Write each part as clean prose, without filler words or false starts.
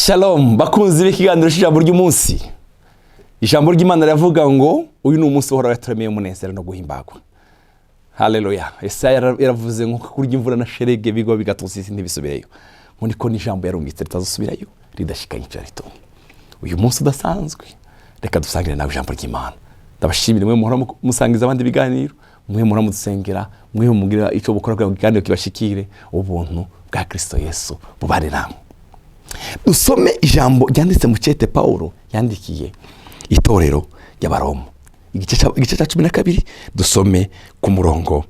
Shalom bakunzi b'ikiganiro cy'ijambo ry'umunsi. Ijambo ry'Imana riravuga ngo uyu ni umunsi uhora yaturemeye umunezero no guhimbagwa. Haleluya. Yesaya yaravuze ngo kurya imvura na sherege bigo bigatosisi ntibisubireyo. Ngo niko n'ijambo yarungitse ritazusubirayo ridashikanye cyarito. Uyu munsi udasanzwe reka dusangire nawe ijambo ry'Imana. Ndabashimira mwe muhora musangiza abandi biganiro, mwe muhora mudusengera, mwe mugira icyo bukora kugira ngo ikiganiro kibashikire ubuntu bwa Kristo Yesu bubane namwe. Dusome ijambo ryanditse mu cete Paulo yandikiye itorero y'Abaroma igice cya 12 dusome ku murongo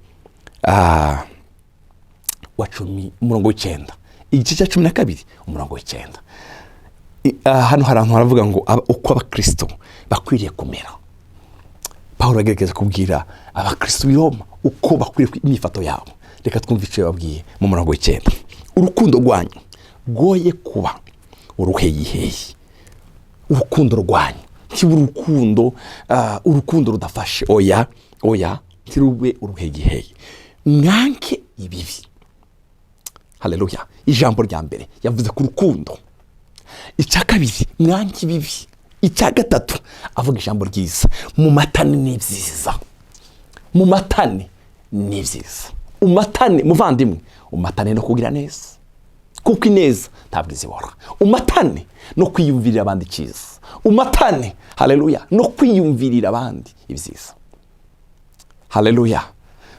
wa 10 umurongo w'9 igice cya 12 umurongo w'9 hano harantu haravuga ngo uko abakristo bakwiriye kumera. Paulo agerageza kubwira abakristo b'Roma uko bakwiriye imifato yabo. Reka twumve icyo yababwiye mu murongo w'9. Urukundo rwanyu goye kuba uruheyiheyi. Urukundo rwanyu kibu urukundo rudafashe oya tirube uruheyiheyi. Mwanke ibibi. Haleluya. Ijambo rya mbere yavuze ku rukundo. Icya kabiri mwanke ibibi. Icya gatatu avuga ijambo ryiza. Mu matane n'ibyiza. Mu matane n'ibyiza. Umatane muvandimwe, umatane no kugira neza. Kuko ineza ntabwo izibora. Umatane no kwiyumvirira abandi cyiza. Umatane, haleluya, no kwiyumvirira abandi ibyiza. Haleluya.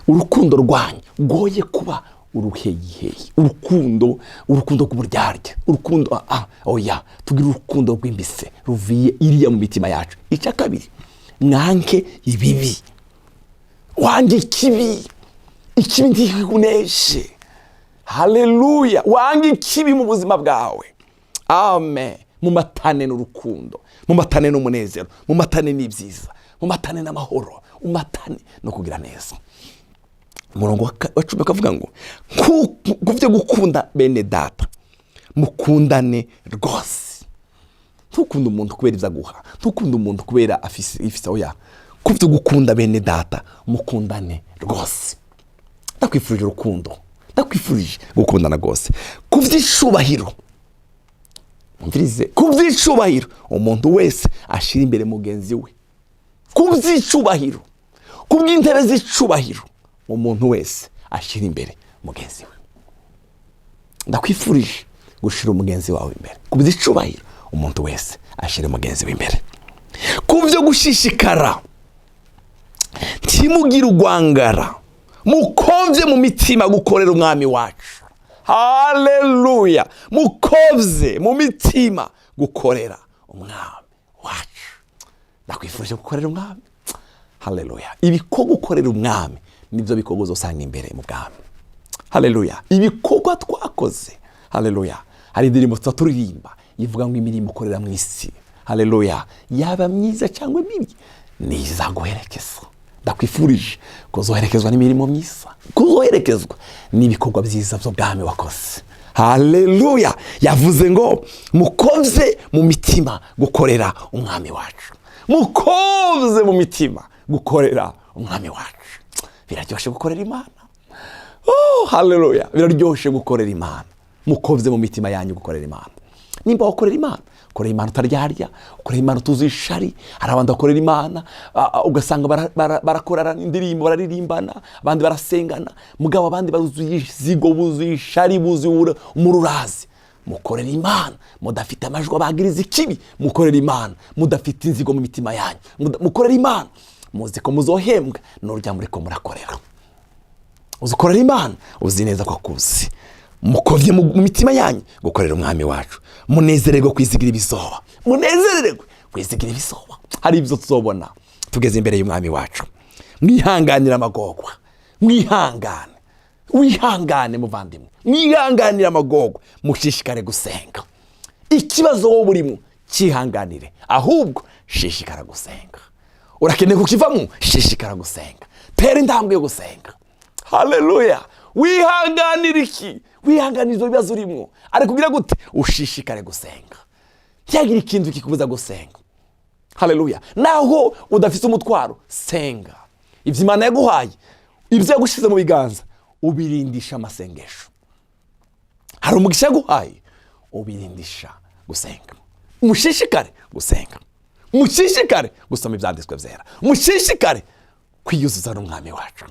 Urukundo rwanyu goye kuba uruheyiheyi. Urukundo rw'uburyarya. Urukundo oya, tugira urukundo rw'imbise ruviye iriya mu mitima yacu. Icya kabiri mwanke ibibi. Wange kibi. Ikibi ndikuneshe. Haleluya. Wange ikibi mu buzima bwawe. Amen. Mu matane n'urukundo, mu matane n'umunezero, mu matane n'ibyiza, mu matane n'amahoro, umatane no kugira neza. Umurongo wa 10 kavuga ngo kuvye gukunda bene data mukundane rwose. Ntukunda umuntu kubera ivyo aguha, ntukunda umuntu kubera afise oya. Kuvye gukunda bene data mukundane rwose. Ndakwifurije urukundo. Ndakwifurije gukundana rwose. Kuvyishubahiro. Mumvirize, kuvyishubahiro umuntu wese ashira imbere mugenzi we. Kuvyishubahiro. Kubw'intebe z'icubahiro umuntu wese ashira imbere mugenzi we. Ndakwifurije gushira umugenzi wawe imbere. Kuvyishubahiro umuntu wese ashira mugenzi we imbere. Kuvyo gushishikara. Timugira urwangara. Mukovye mu mitima gukorera umwami wacu. Haleluya. Mukovye mu mitima gukorera umwami wacu. Ndakwifurije gukorera umwami. Haleluya. Ibikorwa gukorera umwami nivyo bikorwa uzosanga imbere mu bwami. Haleluya. Ibikorwa twakoze. Haleluya. Hari indirimbo turirimba ivuga ngo imirimo ukorera mu isi. Haleluya. Yaba myiza cyangwa mibi nizaguherekeza. Ndakwifurije kuzoherekezwa n'imirimo myiza, kuzoherekezwa n'ibikorwa byiza byo bwami wakoze. Haleluya. Yavuze ngo mukovye mu mitima gukorera umwami wacu. Mukovye mu mitima gukorera umwami wacu. Biraryoshe gukorera Imana. Haleluya. Biraryoshe gukorera Imana. Mukovye mu mitima yanyu gukorera Imana. Nimba ukorera Imana, ukorera Imana utaryarya, ukorera Imana tuzishari, hari abandi bakorera Imana ugasanga barakorana indirimbo bararirimbana, abandi barasengana, mugabo abandi bazuye izigo buzuye ishari buzuye umururazi. Mukorera Imana mudafite amajwi abagiriza ikibi, mukorera Imana mudafite inzigo mu mitima yanyu, mukorera Imana muzi ko muzohembwa n'urya muri ko murakorera. Uzikorera Imana uzi neza ko akuzi. Mukovye mu mitima yanyu gukorera umwami wacu. Munezererwe kwizigira ibizoba. Munezererwe kwizigira ibizoba. Hari ibyo tuzobona tugeze imbere y'umwami wacu. Mwihanganira amagorwa. Mwihangane. Wihangane muvandimwe. Mwihanganira amagorwa. Mushishikare gusenga. Ikibazo wowe urimo kihanganire. Ahubwo shishikara gusenga. Urakeneye kukivamo, shishikara gusenga. Tera intambwe yo gusenga. Haleluya. Wihanganira iki? Wihanganira ibyo bibazo urimo. Ari kugira gute? Ushishikare gusenga. Ntiyagira ikintu kikubuza gusenga. Haleluya. Naho udafite umutwaro, senga. Ibyo Imana yaguhaye, ibyo yagushize mu biganza, ubirindisha amasengesho. Hari umugisha yaguhaye, ubirindisha gusenga, mushishikare gusenga, mushishikare gusoma ibyanditswe byera, mushishikare kwiyuzuza n'umwami wacu.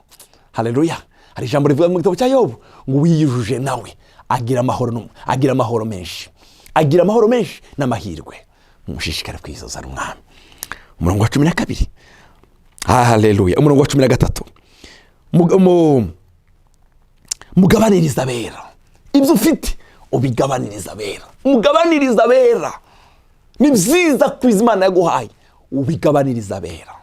Haleluya. Hari ijambo rivuga mu gitabo cya Yobu ngo wiyujuje nawe agira amahoro menshi, agira amahoro menshi n'amahirwe. Mushishikare kwiyuzuza n'umwami. Umurongo wa 12. Haleluya. Umurongo wa 13. Mugabaniriza abera ibyo ufite, ubigabaniriza abera, mugabaniriza abera. Ni byiza ko Imana yaguhaye ubigabaniriza abera,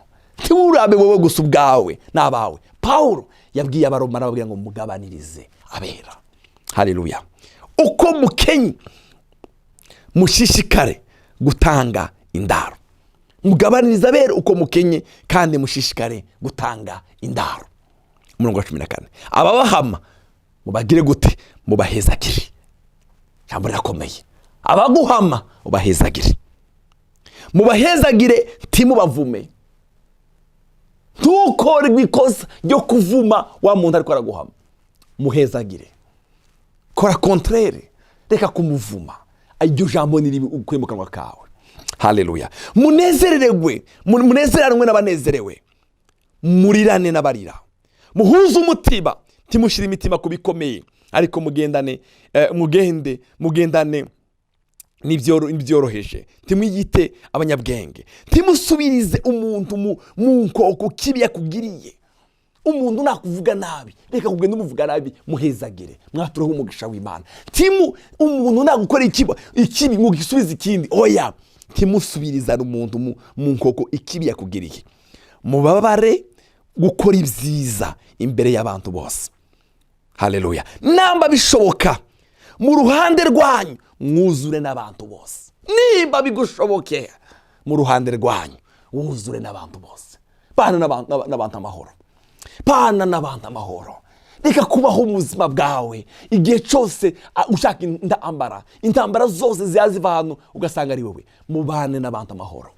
nturabe wowe gusa ubwawe n'abawe. Paulo yabwiye abaroma arababwira ngo mugabanirize abera. Haleluya. Uko mukenye mushishikare gutanga indaro, mugabaniriza abera uko mukenye kandi mushishikare gutanga indaro. Umurongo wa 14. Ababahama mubagire gute? Mubahezagire. Jambo rirakomeye. Abaguhama ubahezagire, mubahezagire, ntimubavume. Ntukore ikosa ryo kuvuma wa muntu ariko araguhama. Muhezagire, kora contraire, reka kumuvuma. Iryo jambo niri ukuye mu kanwa kawe. Haleluya. Munezererewe, munezeranwe n'abanezerewe, murirane n'abarira, muhuze umutima, timushira imitima kubikomeye, ariko mugendane nibyoroheje, timwiyite abanyabwenge, timusubirize umuntu mu nkoko kibi yakugiriye. Umuntu nakuvuga nabi, reka kugenda umuvuga nabi, muhezagire, mwatureho umugisha w'Imana. Umuntu nagukora ikibi mugisubiza ikindi, oya, timusubiriza umuntu mu nkoko ikibi yakugiriye. Mubabare gukora ibyiza imbere y'abantu bose. Haleluya. Namba bishoboka mu ruhande rwanyu mwuzure n'abantu bose. Nimba bigushobokeye mu ruhande rwanyu wuzure n'abantu bose. Bana n'abantu amahoro, bana n'abantu amahoro. Reka kubaho ubuzima bwawe igihe cyose ushaka intambara zose ziva hano ugasanga ari wowe. Mubane n'abantu amahoro,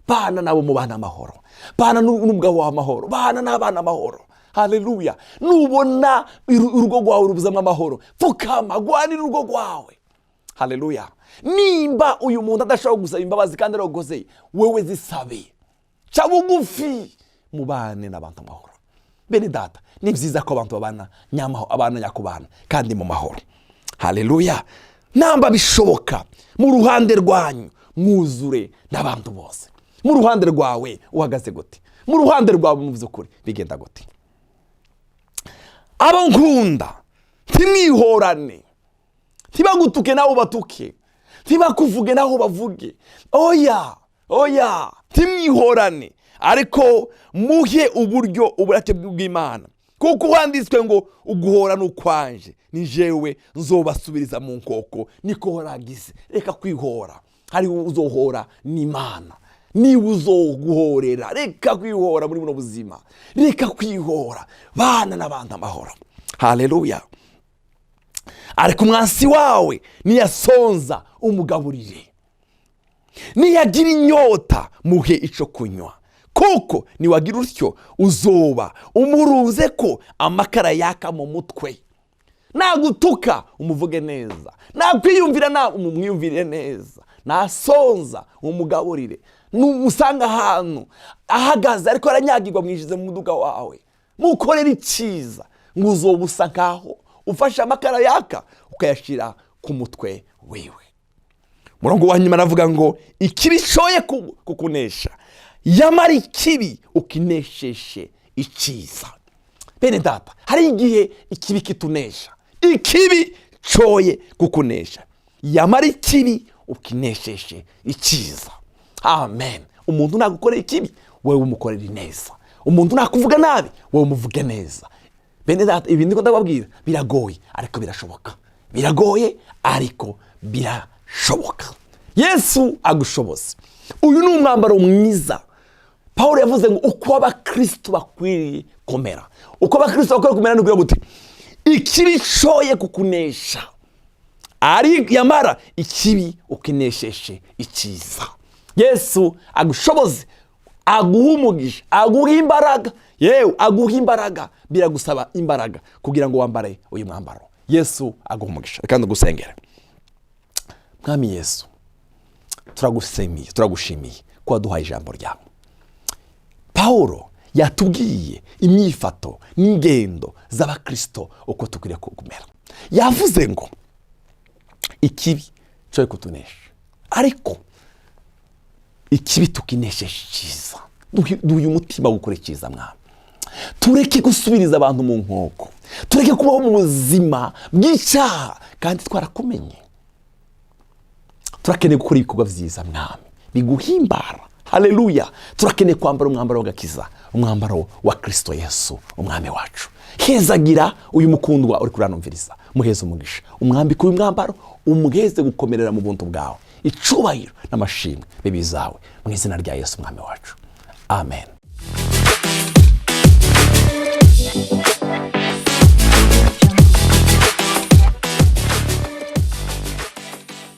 bana nabo mubana amahoro, bana n'umugabo w'amahoro, bana n'abana amahoro. Haleluya. Nubona urugo rwawe rubuzamo amahoro, pfukama gwanira urugo rwawe. Haleluya. Nimba uyu muntu adashobora gusaba imbabazi kandi arogozeye, wewe zisabe, ca bugufi, mubane n'abantu amahoro. Bene data, ni byiza ko abantu babana abana nyakubana kandi mu mahoro. Haleluya. Namba bishoboka mu ruhande rwanyu mwuzure n'abantu bose. Mu ruhande rwawe uhagaze gute? Mu ruhande rwawe muvuze ukuri bigenda gute? Abo nkunda ntimwihorane, ntibagutuke nawe batuke, ntibakuvuge nawe bavuge. Oya, ntimwihorane, ariko muhe uburyo uburake bw'Imana, kuko wanditswe ngo uguhora n'ukwanje ni jewe nzobasubiriza mu nkoko, niko horagize. Reka kwihora, hari uzohora n'Imana. Niba uzoguhorera, reka kwihora muri buno buzima, reka kwihora, bana n'abantu amahoro. Haleluya. Ariko umwansi wawe niyasonza umugaburire, niyagira inyota muhe ico kunywa, kuko niwagira utyo uzoba umurunze ko amakara yaka mu mutwe. Nagutuka umuvuge neza, nakwiyumvira umumwiyumvire neza, nasonza umugaburire. Numusanga ahantu ahagaze ariko aranyagirwa, mwishize mu muduga wawe, mukorera iciza, nguzobusa nkaho ufashe amakara yaka ukayashira ku mutwe wewe. Murongo wa nyuma navuga ngo ikibi shoye kukunesha, yamara ikibi ukinesheshe iciza. Bene data, hari igihe ikibi kitunesha, ikibi shoye kukunesha, yamara ikibi ukinesheshe iciza. Amen. Umuntu nagukorera ikibi, wewe umukorera neza. Umuntu nakuvuga nabi, wewe umuvuge neza. Bene data, ibi ndiko ndababwira biragoye ariko birashoboka. Biragoye ariko birashoboka. Yesu agushoboze. Uyu ni umwambaro mwiza. Paulo yavuze ngo uko abakristo bakwiriye komera. Uko abakristo bakwiriye komera ni gute? Ikibi shoye kukunesha, ari yamara ikibi ukinesheshe iciza. Yesu agushoboze, aguhumugisha, aguha imbaraga. Yewe aguha imbaraga, biragusaba imbaraga kugira ngo wambare uyu mwambaro. Yesu aguhumugisha. Kandi gusengera. Mwami Yesu, turagushimiye ko waduhaye ijambo ryawe. Pawulo yatubwiye imyifato n'ingendo z'abakristo uko tukwiriye kumera. Yavuze ngo ikibi cyo kutunesha, ariko ikibi tukinesheje icyiza. Duhe umutima wo gukora icyiza mwami. Tureke gusubiriza abantu mu nkoko, tureke kubaho mu buzima bw'icyaha kandi twarakumenye. Turakeneye gukora ibikorwa byiza mwami biguhimbara. Haleluya. Turakeneye kwambara umwambaro w'agakiza, umwambaro wa Kristo Yesu umwami wacu. Hezagira uyu mukundwa uri kuranumviriza, muheze umugisha, umwambike uyu mwambaro, umuheze gukomerera mu buntu bwawe. Icubahiro n'amashimwe bibizawe mu izina rya Yesu umwami wacu. Amen.